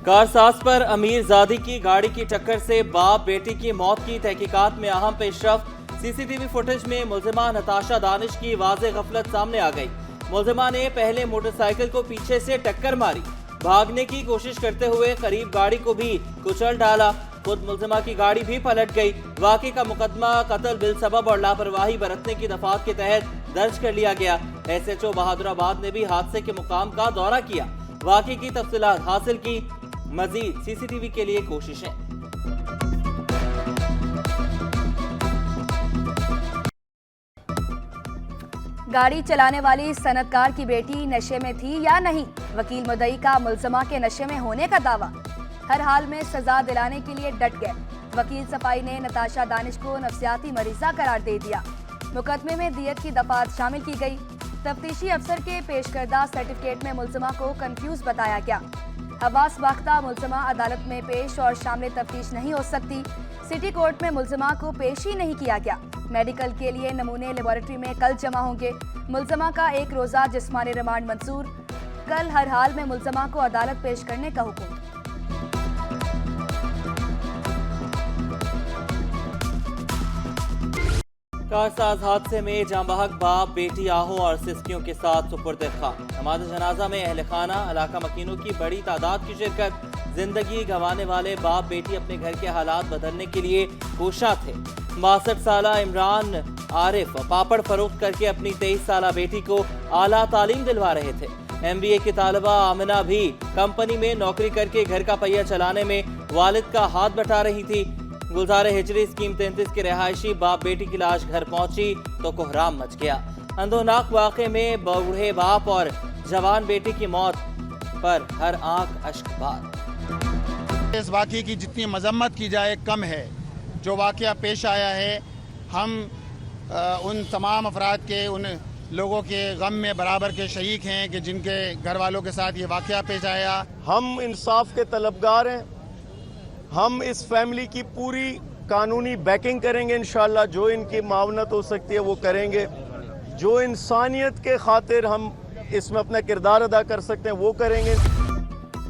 कारसाज पर अमीरजादी की गाड़ी की टक्कर से बाप बेटी की मौत की तहकीकात में अहम पेशरफ। सीसीटीवी फुटेज में मुल्जिमा नताशा दानिश की वाज़ेह गफलत सामने आ गई। मुल्जिमा ने पहले मोटरसाइकिल को पीछे से टक्कर मारी, भागने की कोशिश करते हुए करीब गाड़ी को भी कुचल डाला। खुद मुल्जिमा की गाड़ी भी पलट गई। वाकई का मुकदमा कत्ल बिलसबब और लापरवाही बरतने की दफात के तहत दर्ज कर लिया गया। SHO बहादुराबाद ने भी हादसे के मुकाम का दौरा किया, वाकई की तफसीलात हासिल की। मजीद CCTV के लिए कोशिशें। गाड़ी चलाने वाली सनतकार की बेटी नशे में थी या नहीं? वकील मुद्दई का मुल्जिमा के नशे में होने का दावा। हर हाल में सजा दिलाने के लिए डट गए। वकील सफाई ने नताशा दानिश को नफ्सियाती मरीजा करार दे दिया। मुकदमे में दियत की दफात शामिल की गई। तफ्तीशी अफसर के पेश करदा सर्टिफिकेट में मुल्जिमा को कंफ्यूज बताया गया। हवास बाख्ता मुल्जिमा अदालत में पेश और शामिल तफ्तीश नहीं हो सकती। सिटी कोर्ट में मुल्जिमा को पेश ही नहीं किया गया। मेडिकल के लिए नमूने लेबोरेटरी में कल जमा होंगे। मुल्जिमा का एक रोजा जिस्मानी रिमांड मंजूर। कल हर हाल में मुल्जिमा को अदालत पेश करने का हुक्म। कारसाज हादसे में जांबहक बाप बेटी आहों और सिस्कियों के साथ सुपुर्द खा। नमाज जनाजा में अहल खाना इलाका मकीनों की बड़ी तादाद की शिरकत। जिंदगी गंवाने वाले बाप बेटी अपने घर के हालात बदलने के लिए कोशा थे। 62 साला इमरान आरिफ पापड़ फरोख्त करके अपनी 23 साला बेटी को आला तालीम दिलवा रहे थे। MBA की तालिबा आमिना भी कंपनी में नौकरी करके घर का पहिया चलाने में वालिद का हाथ बटा रही थी। गुलजारे हिजरी स्कीम 33 के रिहायशी बाप बेटी की लाश घर पहुंची तो कोहराम मच गया। अंदोनाक वाक़े में बूढ़े बाप और जवान बेटी की मौत पर हर आंख अश्कबार। इस वाक़े की जितनी मजम्मत की जाए कम है। जो वाक़या पेश आया है, हम उन तमाम अफराद के, उन लोगों के गम में बराबर के शरीक हैं कि जिनके घर वालों के साथ ये वाक़या पेश आया। हम इंसाफ के तलबगार हैं। हम इस फैमिली की पूरी कानूनी बैकिंग करेंगे इंशाल्लाह। जो इनकी मावनत हो सकती है वो करेंगे। जो इंसानियत के खातिर हम इसमें अपना किरदार अदा कर सकते हैं वो करेंगे।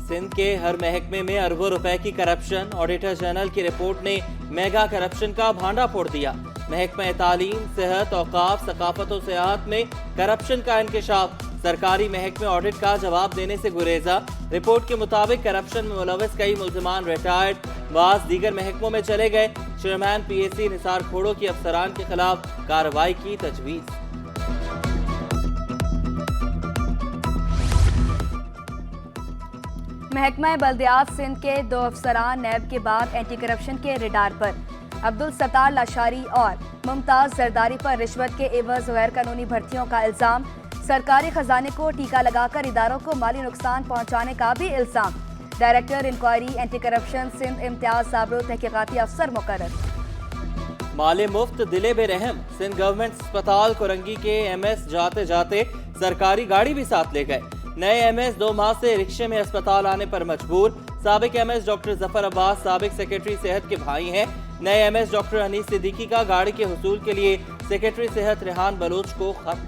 सिंध के हर महकमे में अरबों रुपए की करप्शन। ऑडिटर जनरल की रिपोर्ट ने मेगा करप्शन का भांडा फोड़ दिया। महकमा तालीम, सेहत, औकाफ, सकाफत और सियाहत में करप्शन का इंकशाफ। सरकारी महकमे ऑडिट का जवाब देने से गुरेजा। रिपोर्ट के मुताबिक करप्शन में मुलविस कई मुल्जिमान रिटायर्ड, बास दीगर महकमों में चले गए। चेयरमैन PAC निसार खोड़ो की अफसरान के खिलाफ कार्रवाई की तजवीज़। महकमा बल्दियात सिंध के 2 अफसरान नैब के बाद एंटी करप्शन के रिडार पर। अब्दुल सत्तार लाशारी और मुमताज जरदारी पर रिश्वत के एवज गैर कानूनी भर्तियों का इल्जाम। सरकारी खजाने को टीका लगाकर इदारों को माली नुकसान पहुंचाने का भी इल्जाम। Director inquiry anti corruption Sindh Imtiaz Sabro तहकीकाती अफसर मुकर्रर। माले मुफ्त दिले बेरहम। सिंध गवर्नमेंट अस्पताल कोरंगी के MS जाते जाते सरकारी गाड़ी भी साथ ले गए। नए MS 2 माह से रिक्शे में अस्पताल आने पर मजबूर। साबिक MS डॉक्टर जफर अब्बास साबिक सेक्रेटरी सेहत के भाई हैं। नए MS डॉक्टर अनीस सिद्दीकी का गाड़ी के हुसूल के लिए सेक्रेटरी सेहत रेहान बलोच को खत।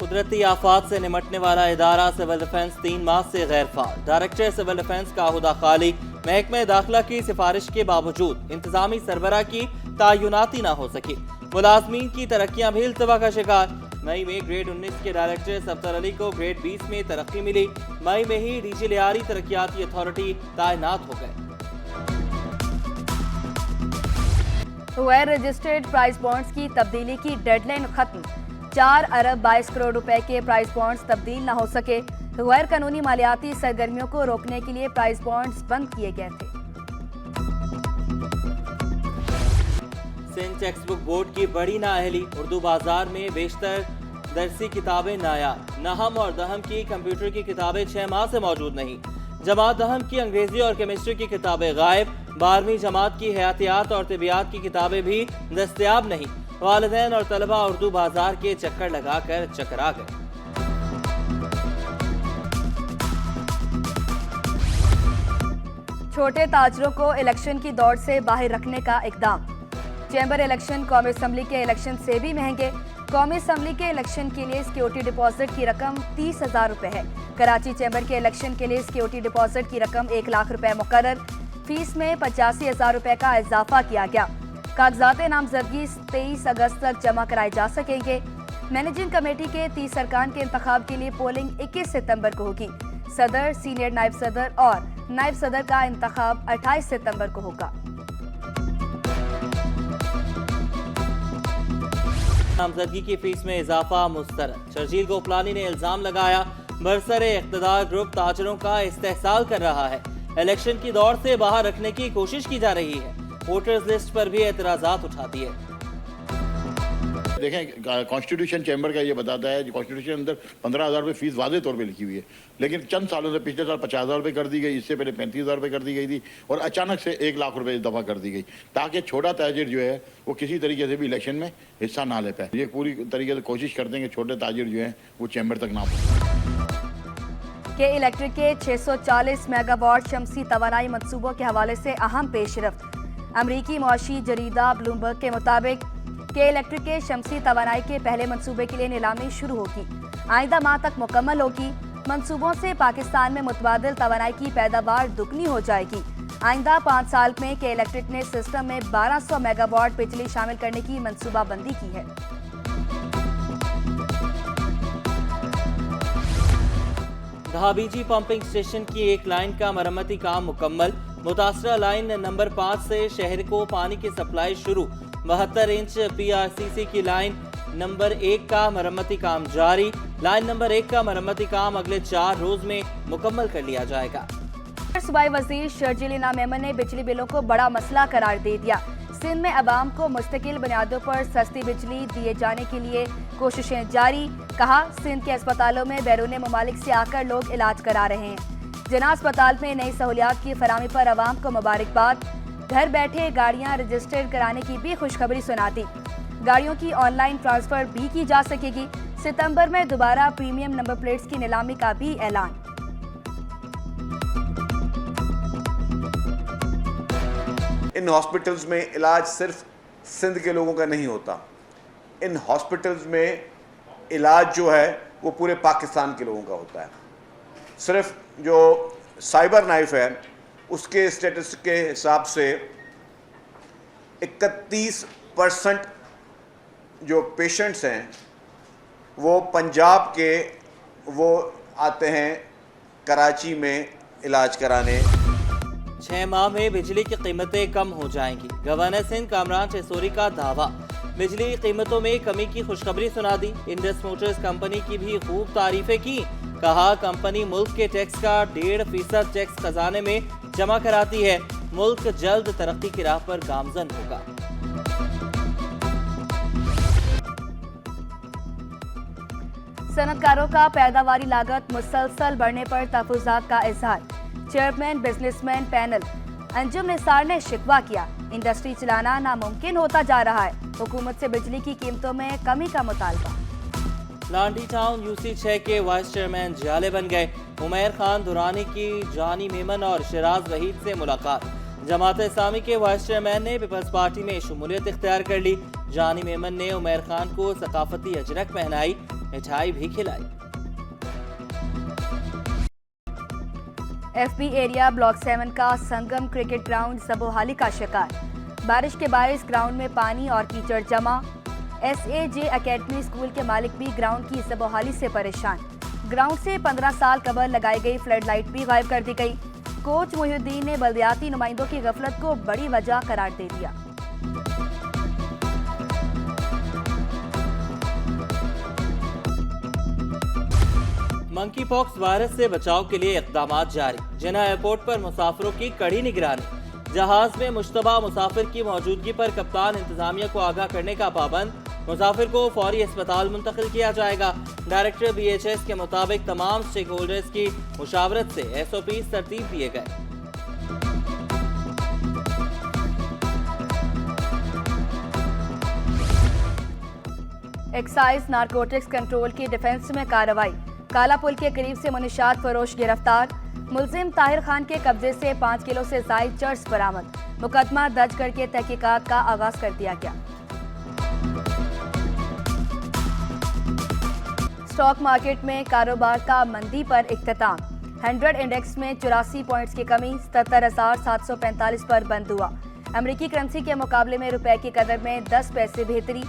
कुदरती आफात से निमटने वाला इदारा सिविल डिफेंस 3 माह से गैर फाल। डायरेक्टर सिविल डिफेंस का ओहदा खाली। महकमा दाखिला की सिफारिश के बावजूद इंतजामी सरबरा की तायुनाती ना हो सकी। मुलाजमीन की तरक्कियां भी इल्तवा का शिकार। मई में ग्रेड 19 के डायरेक्टर सफ्तर अली को ग्रेड 20 में तरक्की मिली। मई में ही DG लियारी तरक्याती अथॉरिटी तैनात हो गए। गैर रजिस्टर्ड प्राइस बॉन्ड्स की तब्दीली की डेडलाइन खत्म। 4 अरब 22 करोड़ रुपए के प्राइस बॉन्ड्स तब्दील न हो सके। गैर कानूनी मालियाती सरगर्मियों को रोकने के लिए प्राइस बॉन्ड्स बंद किए गए थे। सिंध टेक्स्ट बुक बोर्ड की बड़ी नाअहली। उर्दू बाजार में बेशतर दरसी किताबें नायाब। नहम और दहम की कंप्यूटर की किताबें 6 माह से मौजूद नहीं। जमात दहम की अंग्रेजी और केमिस्ट्री की किताबें गायब। 12वीं जमात की हयातियात और तिबियात की किताबें भी दस्तयाब नहीं। वालिदैन और तलबा उर्दू बाजार के चक्कर लगाकर चकरा गए। छोटे ताजरों को इलेक्शन की दौड़ से बाहर रखने का इकदाम। चैम्बर इलेक्शन कौमी असम्बली के इलेक्शन से भी महंगे। कौमी असम्बली के इलेक्शन के लिए सिक्योरिटी डिपॉजिट की रकम 30,000 रुपए है। कराची चैम्बर के इलेक्शन के लिए सिक्योरिटी डिपॉजिट की रकम 1 लाख रुपए मुकर्रर। फीस में 85,000 रुपए का इजाफा किया गया। कागजात नामजदगी 23 अगस्त तक जमा कराए जा सकेंगे। मैनेजिंग कमेटी के 30 अरकान के इंतखाब के लिए पोलिंग 21 सितंबर को होगी। सदर, सीनियर नायब सदर और नायब सदर का इंतखाब 28 सितंबर को होगा। नामजदगी की फीस में इजाफा मुस्तरद। शर्जील गोपलानी ने इल्जाम लगाया बरसरे इख्तिदार ग्रुप ताजरों का इस्तेहसाल कर रहा है। इलेक्शन की दौड़ से बाहर रखने की कोशिश की जा रही है। वोटर्स लिस्ट पर भी एतराजात उठा दिए। देखें, कॉन्स्टिट्यूशन चैम्बर का ये बताता है कि कॉन्स्टिट्यूशन के अंदर 15,000 रुपये फीस वाज़े तौर पे लिखी हुई है, लेकिन चंद सालों से पिछले साल 50,000 रुपये कर दी गई, इससे पहले 35,000 रुपये कर दी गई थी और अचानक से 1 लाख रुपये दफ़ा कर दी गई ताकि छोटा ताजिर जो है वो किसी तरीके से भी इलेक्शन में हिस्सा ना ले पाए। ये पूरी तरीके से कोशिश करते हैं कि छोटे ताजिर जो हैं वो चैम्बर तक ना पहुँचे। के इलेक्ट्रिक के 640 मेगावाट शमसी तवानाई मंसूबों के हवाले से अहम पेशरफ्त। अमरीकी मुआशी जरीदा ब्लूमबर्ग के मुताबिक के इलेक्ट्रिक के शमसी तवानाई के पहले मंसूबे के लिए नीलामी शुरू होगी। आइंदा माह तक मुकम्मल होगी। मंसूबों से पाकिस्तान में मुतबादिल तवानाई की पैदावार दुगनी हो जाएगी। आइंदा 5 साल में के इलेक्ट्रिक ने सिस्टम में 1200 मेगावाट बिजली शामिल करने की मंसूबाबंदी की है। दहाबीजी पंपिंग स्टेशन की एक लाइन का मरम्मती काम मुकम्मल। मुतासरा लाइन नंबर 5 से शहर को पानी की सप्लाई शुरू। 72 इंच PRCC की लाइन नंबर 1 का मरम्मती काम जारी। लाइन नंबर 1 का मरम्मती काम अगले 4 रोज में मुकम्मल कर लिया जाएगा। सूबाई वजीर शर्जील इनाम मेमन ने बिजली बिलों को बड़ा मसला करार दे दिया। सिंध में अवाम को मुस्तकिल बुनियादों पर सस्ती बिजली दिए जाने के लिए कोशिशें जारी। कहा, सिंध के अस्पतालों में बैरून ममालिक से आकर लोग इलाज करा रहे हैं। जना अस्पताल में नई सहूलियात की फराहमी पर अवाम को मुबारकबाद। घर बैठे गाड़ियां रजिस्टर कराने की भी खुशखबरी सुनाती। गाड़ियों की ऑनलाइन ट्रांसफर भी की जा सकेगी। सितंबर में दोबारा प्रीमियम नंबर प्लेट्स की नीलामी का भी ऐलान। इन हॉस्पिटल्स में इलाज सिर्फ सिंध के लोगों का नहीं होता। इन हॉस्पिटल्स में इलाज जो है वो पूरे पाकिस्तान के लोगों का होता है। सिर्फ जो साइबर नाइफ है उसके स्टेटस के हिसाब से 31% जो पेशेंट्स हैं वो पंजाब के वो आते हैं कराची में इलाज कराने। 6 माह में बिजली की कीमतें कम हो जाएंगी। गवर्नर सिंध कामरान चेसोरी का दावा। बिजली कीमतों में कमी की खुशखबरी सुना दी। इंडस मोटर्स कंपनी की भी खूब तारीफें की। कहा, कंपनी मुल्क के टैक्स का 1.5% टैक्स खजाने में जमा कराती है। मुल्क जल्द तरक्की की राह पर गामजन होगा। सनतकारों का पैदावारी लागत मुसलसल बढ़ने पर तहफ़्फ़ुज़ात का इजहार। Chairman businessman panel Anjum Nisar ने शिकवा किया। इंडस्ट्री चलाना नामुमकिन होता जा रहा है। हुकूमत से बिजली की कीमतों में कमी का मुतालबा। लांडी टाउन UC6 के वाइस चेयरमैन जाले बन गए। उमैर खान दुरानी की जानी मेमन और शिराज वहीद से मुलाकात। जमात इस्लामी के वाइस चेयरमैन ने पीपल्स पार्टी में शमूलियत इख्तियार कर ली। जानी मेमन ने उमैर खान को सकाफती अजरक पहनाई, मिठाई भी खिलाई। FB एरिया ब्लॉक 7 का संगम क्रिकेट ग्राउंड ज़बोहाली का शिकार। बारिश के बायस ग्राउंड में पानी और कीचड़ जमा। SAJ एकेडमी स्कूल के मालिक भी ग्राउंड की ज़बोहाली से परेशान। ग्राउंड से 15 साल कबल लगाई गई फ्लड लाइट भी गायब कर दी गई। कोच मोहिउद्दीन ने बल्दियाती नुमाइंदों की गफलत को बड़ी वजह करार दे दिया। मंकी पॉक्स वायरस से बचाव के लिए इक़दाम जारी। जिन्ना एयरपोर्ट पर मुसाफिरों की कड़ी निगरानी। जहाज में मुश्तबा मुसाफिर की मौजूदगी पर कप्तान इंतजामिया को आगाह करने का पाबंद। मुसाफिर को फौरी अस्पताल मुंतकिल किया जाएगा। डायरेक्टर BHS के मुताबिक तमाम स्टेक होल्डर्स की मुशावरत से SOPs तरतीब दिए गए। एक्साइज नारकोटिक्स कंट्रोल की डिफेंस में कार्रवाई। काला पुल के करीब से मुनशात फरोश गिरफ्तार। मुलजिम ताहिर खान के कब्जे से 5 किलो से जायद चर्स बरामद। मुकदमा दर्ज करके तहकीकात का आगाज कर दिया गया। स्टॉक मार्केट में कारोबार का मंदी पर इख्तिताम। 100 इंडेक्स में 84 पॉइंट्स की कमी 77,745 पर बंद हुआ। अमेरिकी करेंसी के मुकाबले में रुपए की कदर में 10 पैसे बेहतरी।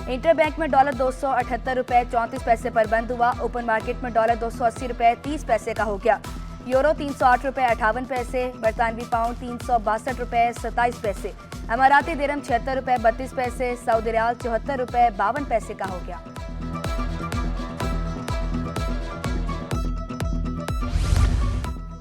इंटरबैंक में डॉलर 278 रुपए 34 पैसे पर बंद हुआ। ओपन मार्केट में डॉलर 280 रुपए 30 पैसे का हो गया। यूरो 308 रुपए 58 पैसे, बरतानवी पाउंड 362 रुपए 27 पैसे, अमाराती दिरहम 76 रुपए 32 पैसे, सऊदी रियाल 74 रुपए 52 पैसे का हो गया।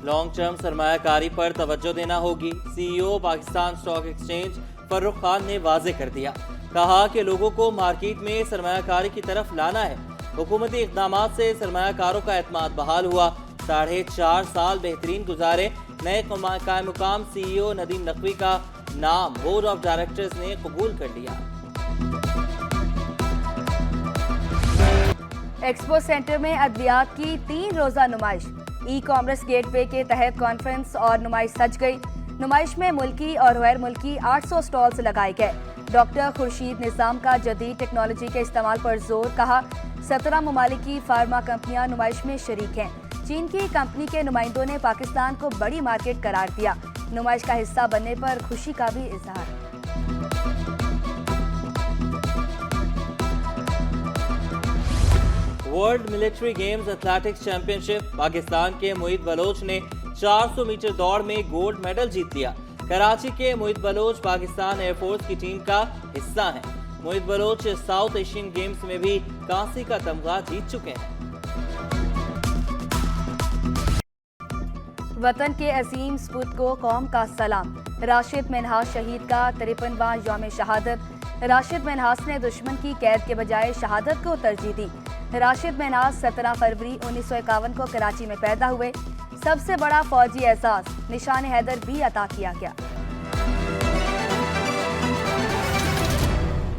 लॉन्ग टर्म सरमायाकारी पर तवज्जो देना होगी। CEO Pakistan stock exchange Farrukh Khan ने वाजे कर दिया। कहा कि लोगों को मार्केट में सरमायाकारी की तरफ लाना है। हुकूमती इक़दाम से सरमायाकारों का एतमाद बहाल हुआ। 4.5 साल बेहतरीन गुजारे। नए कायम मुकाम सीईओ नदीम नकवी का नाम बोर्ड ऑफ डायरेक्टर्स ने कबूल कर लिया। एक्सपो सेंटर में अद्वियात की 3 रोजा नुमाइश। ई कॉमर्स गेटवे के तहत कॉन्फ्रेंस और नुमाइश सज गई। नुमाइश में मुल्की और गैर मुल्की 800 स्टॉल्स लगाए गए। डॉक्टर खुर्शीद निज़ाम का जदीद टेक्नोलॉजी के इस्तेमाल पर जोर। कहा 17 ममालिक की फार्मा कंपनियां नुमाइश में शरीक हैं। चीन की कंपनी के नुमाइंदों ने पाकिस्तान को बड़ी मार्केट करार दिया। नुमाइश का हिस्सा बनने पर खुशी का भी इजहार। World military games athletics championship Pakistan के मोहित बलोच ने 400 मीटर दौड़ में गोल्ड मेडल जीत लिया। कराची के मोहित बलोच पाकिस्तान एयरफोर्स की टीम का हिस्सा हैं। मोहित बलोच साउथ एशियन गेम्स में भी कांसे का तमगा जीत चुके हैं। वतन के अजीम सपूत को कौम का सलाम। राशिद मिन्हास शहीद का 53वां यौम शहादत। राशिद मिन्हास ने दुश्मन की कैद के बजाय शहादत को तरजीह दी। राशिद मिन्हास 17 फरवरी 1951 को कराची में पैदा हुए। सबसे बड़ा फौजी एहसास निशान हैदर भी अता किया गया।